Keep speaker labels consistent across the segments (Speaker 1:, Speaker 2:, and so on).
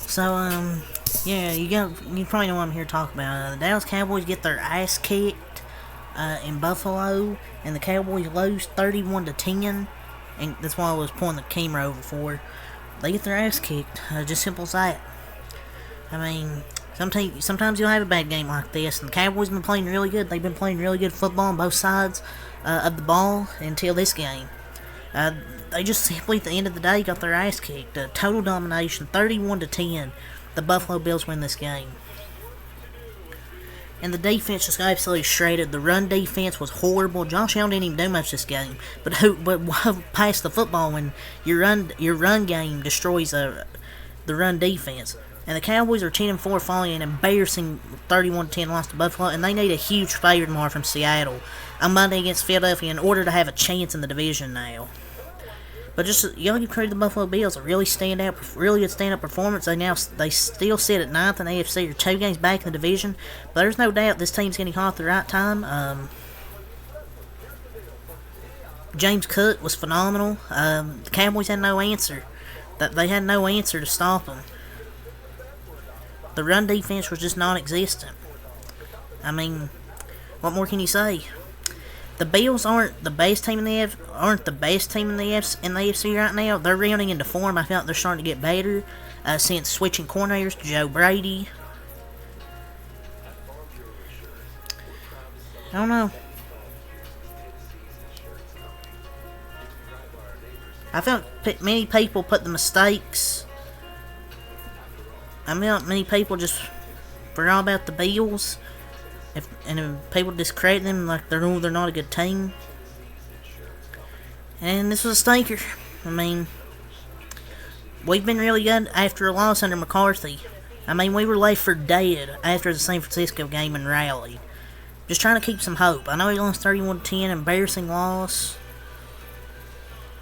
Speaker 1: So, yeah, you probably know what I'm here to talk about. The Dallas Cowboys get their ass kicked in Buffalo, and the Cowboys lose 31-10, and that's why I was pulling the camera over for. They get their ass kicked, just simple as that. I mean, sometimes you'll have a bad game like this, and the Cowboys have been playing really good. They've been playing really good football on both sides of the ball until this game. They just simply, at the end of the day, got their ass kicked. Total domination, 31-10. The Buffalo Bills win this game. And the defense just got absolutely shredded. The run defense was horrible. Josh Allen didn't even do much this game. But why pass the football when your run game destroys the run defense? And the Cowboys are 10-4 following an embarrassing 31-10 loss to Buffalo, and they need a huge favor tomorrow from Seattle on Monday against Philadelphia in order to have a chance in the division now. But just y'all give credit to the Buffalo Bills, a really good stand-up performance. They still sit at 9th in the AFC. They're 2 games back in the division, but there's no doubt this team's getting hot at the right time. James Cook was phenomenal. The Cowboys had no answer. They had no answer to stop him. The run defense was just non-existent. I mean, what more can you say? The Bills aren't the best team in the AFC right now. They're rounding into form. I feel like they're starting to get better since switching coordinators to Joe Brady. I don't know. I felt many people put the mistakes. I mean, many people just forgot about the Bills, and people discredit them like they're not a good team. And this was a stinker. I mean, we've been really good after a loss under McCarthy. I mean, we were left for dead after the San Francisco game and rallied. Just trying to keep some hope. I know he lost 31-10, embarrassing loss.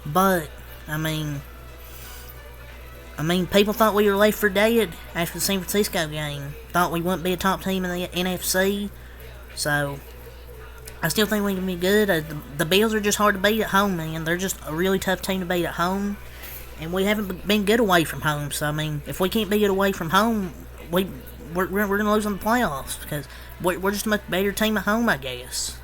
Speaker 1: But, I mean, people thought we were left for dead after the San Francisco game. Thought we wouldn't be a top team in the NFC. So, I still think we can be good. The Bills are just hard to beat at home, man. They're just a really tough team to beat at home. And we haven't been good away from home. So, I mean, if we can't be good away from home, we're going to lose in the playoffs. Because we're just a much better team at home, I guess.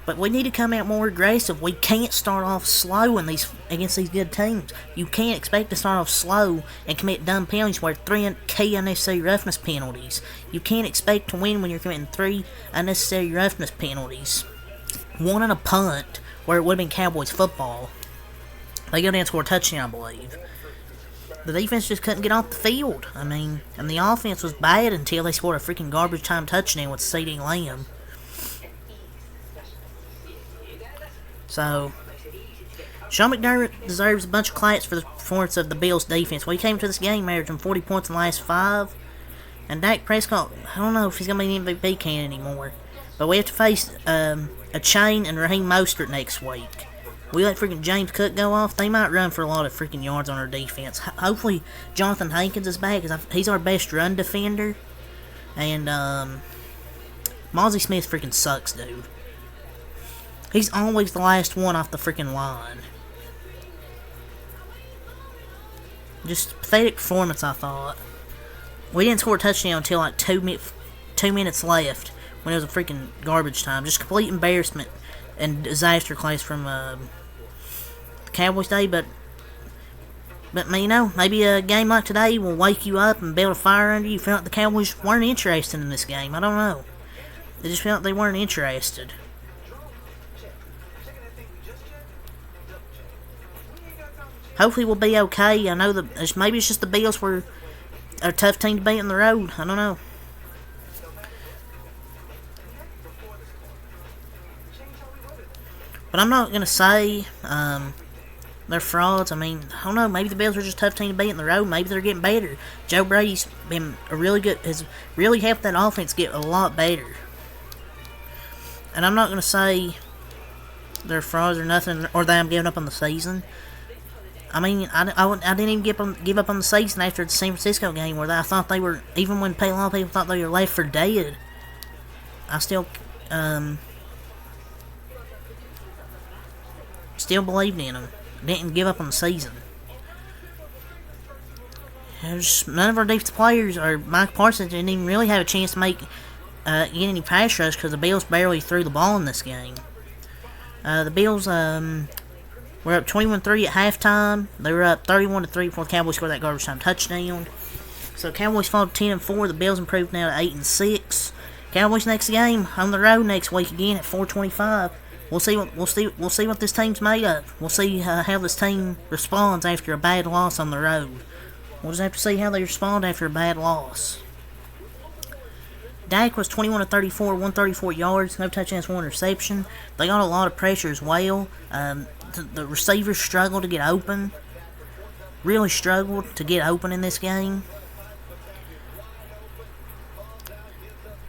Speaker 1: But we need to come out more aggressive. We can't start off slow against these good teams. You can't expect to start off slow and commit dumb penalties where 3 key unnecessary roughness penalties. You can't expect to win when you're committing 3 unnecessary roughness penalties. 1 on a punt where it would have been Cowboys football. They go down and score a touchdown, I believe. The defense just couldn't get off the field. I mean, and the offense was bad until they scored a freaking garbage time touchdown with CeeDee Lamb. So, Sean McDermott deserves a bunch of claps for the performance of the Bills' defense. We came to this game averaging 40 points in the last 5. And Dak Prescott, I don't know if he's going to be an MVP candidate anymore. But we have to face a Chain and Raheem Mostert next week. We let freaking James Cook go off. They might run for a lot of freaking yards on our defense. Hopefully, Jonathan Hankins is back because he's our best run defender. And, Mozzie Smith freaking sucks, dude. He's always the last one off the freaking line. Just pathetic performance, I thought. We didn't score a touchdown until like 2 minutes left when it was a freaking garbage time. Just complete embarrassment and disaster class from the Cowboys day. But you know, maybe a game like today will wake you up and build a fire under you. You feel like the Cowboys weren't interested in this game. I don't know. They just felt like they weren't interested. Hopefully we'll be okay. I know maybe it's just the Bills were a tough team to beat on the road. I don't know. But I'm not going to say they're frauds. I mean, I don't know. Maybe the Bills are just a tough team to beat on the road. Maybe they're getting better. Joe Brady's been has really helped that offense get a lot better. And I'm not going to say they're frauds or nothing, or that I'm giving up on the season. I mean, I didn't even give up on the season after the San Francisco game where I thought they were, even when a lot of people thought they were left for dead. I still, Still believed in them. Didn't give up on the season. None of our defensive players, or Mike Parsons, didn't even really have a chance to get any pass rush because the Bills barely threw the ball in this game. The Bills were up 21-3 at halftime. They were up 31-3 before the Cowboys scored that garbage time touchdown. So Cowboys fall to 10-4. The Bills improved now to 8-6. Cowboys next game on the road next week again at 4:25. We'll see what this team's made of. We'll see how this team responds after a bad loss on the road. We'll just have to see how they respond after a bad loss. Dak was 21-34, 134 yards, no touchdowns, 1 interception. They got a lot of pressure as well. The receivers struggled to get open. Really struggled to get open in this game.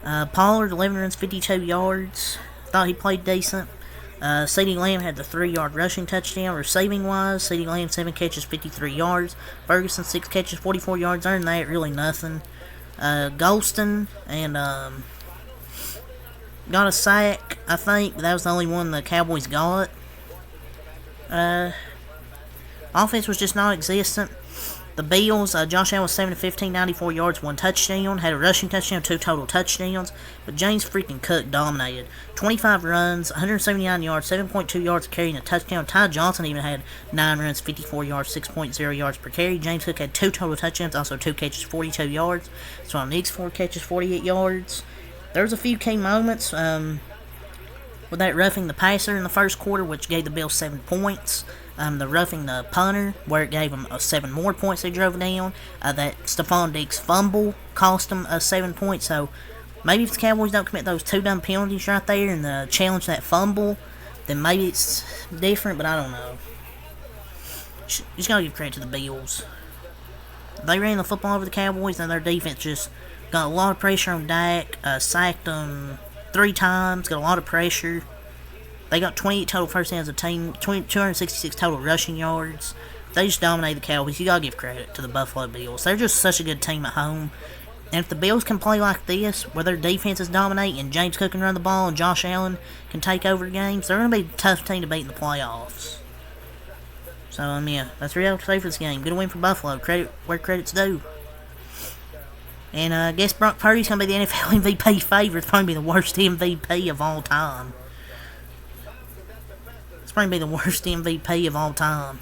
Speaker 1: Pollard, 11 runs, 52 yards. Thought he played decent. CeeDee Lamb had the 3-yard rushing touchdown. Receiving wise, CeeDee Lamb 7 catches, 53 yards. Ferguson 6 catches, 44 yards. Other than that, really nothing. Golston and got a sack, I think, but that was the only one the Cowboys got. Offense was just non-existent. The Bills, Josh Allen was 7-15, 94 yards, 1 touchdown. Had a rushing touchdown, 2 total touchdowns. But James freaking Cook dominated. 25 runs, 179 yards, 7.2 yards carrying a touchdown. Ty Johnson even had 9 runs, 54 yards, 6.0 yards per carry. James Cook had 2 total touchdowns, also 2 catches, 42 yards. So Nix 4 catches, 48 yards. There was a few key moments with that roughing the passer in the first quarter, which gave the Bills 7 points. The roughing the punter, where it gave them 7 more points they drove down. That Stephon Diggs fumble cost them 7 points. So maybe if the Cowboys don't commit those 2 dumb penalties right there and challenge that fumble, then maybe it's different, but I don't know. Just gotta give credit to the Bills. They ran the football over the Cowboys, and their defense just got a lot of pressure on Dak, sacked them 3 times, got a lot of pressure. They got 28 total first downs as a team, 266 total rushing yards. They just dominated the Cowboys. You gotta give credit to the Buffalo Bills. They're just such a good team at home. And if the Bills can play like this, where their defense is dominating, and James Cook can run the ball, and Josh Allen can take over games, they're going to be a tough team to beat in the playoffs. So, yeah, that's the reality for this game. Good win for Buffalo. Credit where credit's due. And I guess Brock Purdy's going to be the NFL MVP favorite. It's probably the worst MVP of all time. It's probably the worst MVP of all time.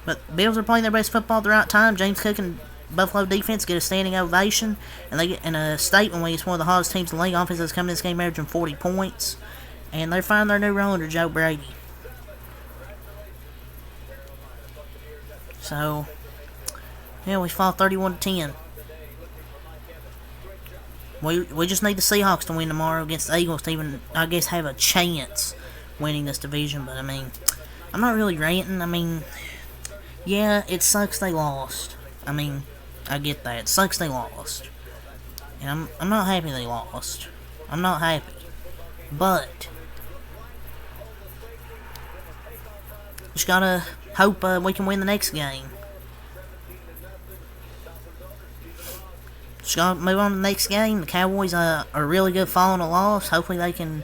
Speaker 1: But the Bills are playing their best football at the right time. James Cook and Buffalo defense get a standing ovation, and they get in a statement when it's one of the hottest teams in the league. Offense has come in this game averaging 40 points, and they're finding their new role under Joe Brady. So, yeah, we fall 31-10. We just need the Seahawks to win tomorrow against the Eagles to even, I guess, have a chance winning this division. But, I mean, I'm not really ranting. I mean, yeah, it sucks they lost. I mean, I get that. It sucks they lost. And I'm not happy they lost. I'm not happy. But just gotta hope we can win the next game. Just gotta move on to the next game. The Cowboys are really good following a loss. Hopefully they can.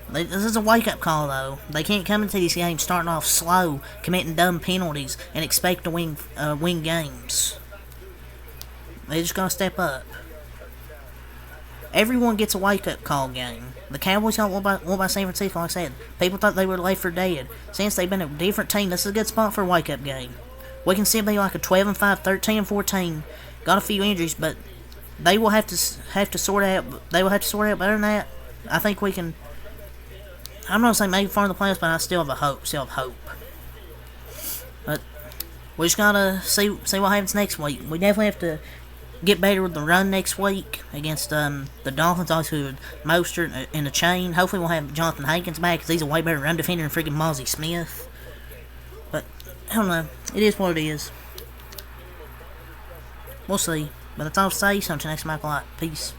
Speaker 1: This is a wake-up call, though. They can't come into these games starting off slow, committing dumb penalties, and expect to win games. They just gotta step up. Everyone gets a wake-up call game. The Cowboys got won by San Francisco, like I said. People thought they were left for dead. Since they've been a different team, this is a good spot for a wake-up game. We can still be like a 12-5, 13-14. Got a few injuries, but they will have to sort out. They will have to sort out better than that. I think we can. I'm not saying maybe far in the playoffs, but I still have hope. But we just gotta see what happens next week. We definitely have to get better with the run next week against the Dolphins. Obviously with Mostert in the chain. Hopefully we'll have Jonathan Hankins back because he's a way better run defender than freaking Mozzie Smith. But I don't know. It is what it is. We'll see. But that's all to say. So until next time, Michael. Peace.